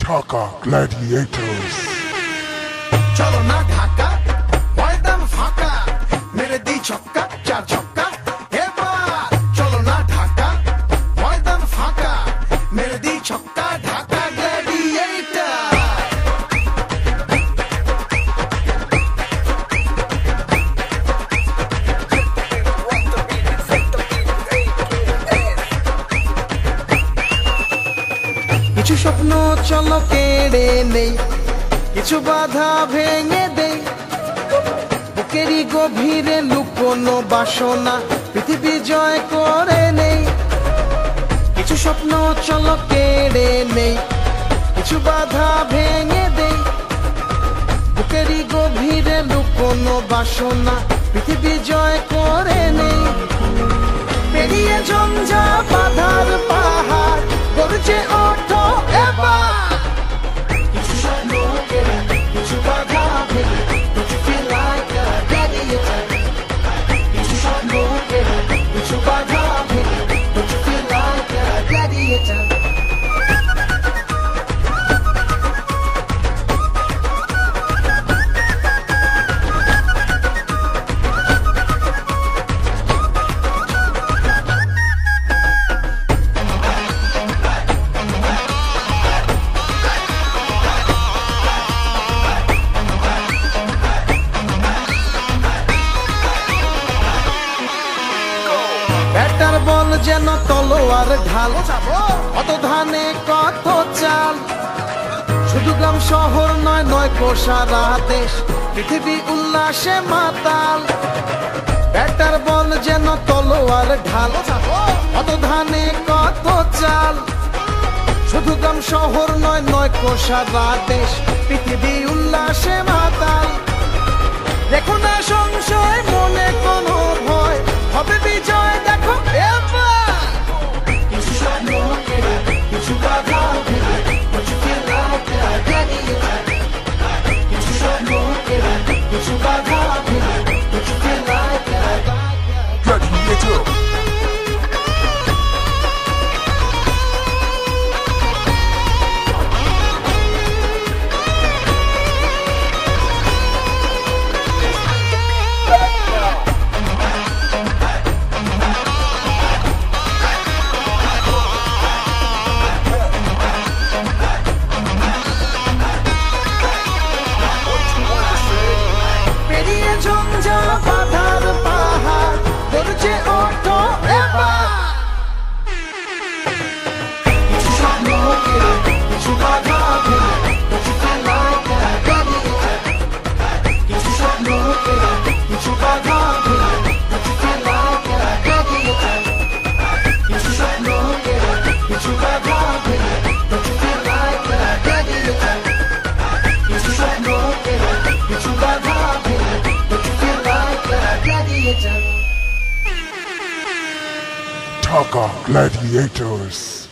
Dhaka Gladiators. চলো না ঢাকা ময়দান ফাঁকা মেরে দি ছক্কা চার ছক্কা এবার চলো না ঢাকা ময়দান ফাঁকা মেরে দি ছক্কা ঢাকা গ্ল্যাডিয়েটর কিছু স্বপ্ন চলো কেড়ে নেই কিছু বাধা ভেঙে দেই বুকেরই গভীরে লুকোনো বাসনা পৃথিবী জয় করে নেই কিছু স্বপ্ন চলো কেড়ে নেই কিছু বাধা ভেঙে দেই বুকেরই গভীরে লুকোনো বাসনা পৃথিবী জয় করে নেই পেরিয়ে ঝঞ্ঝা বাধার পাহাড় গর্জে ওঠো এবার ব্যাটার বল যেন তলোয়ার ঢাল কত ধানে কত চাল শুধু গ্রাম শহর নয় নয় সারা দেশ পৃথিবী উল্লাসে মাতাল ব্যাটার বল যেন তলোয়ার ঢাল কত ধানে কত চাল শুধু গ্রাম শহর নয় নয় সারা দেশ পৃথিবী উল্লাসে মাতাল দেখো না সংশয় মনে কোনো ভয় হবে বিজয় দেখো এবার কিছু স্বপ্ন কিছু বাধা কিছু স্বপ্ন কিছু বাধা Gladiator. পেরিয়ে ঝঞ্ঝা বাধার পাহাড় গর্জে ওঠো এবার কিছু স্বপ্ন কিছু বাধা কিছু স্বপ্ন কিছু বাধা কিছু স্বপ্ন কিছু বাধা কিছু স্বপ্ন কিছু বাধা Dhaka Gladiators.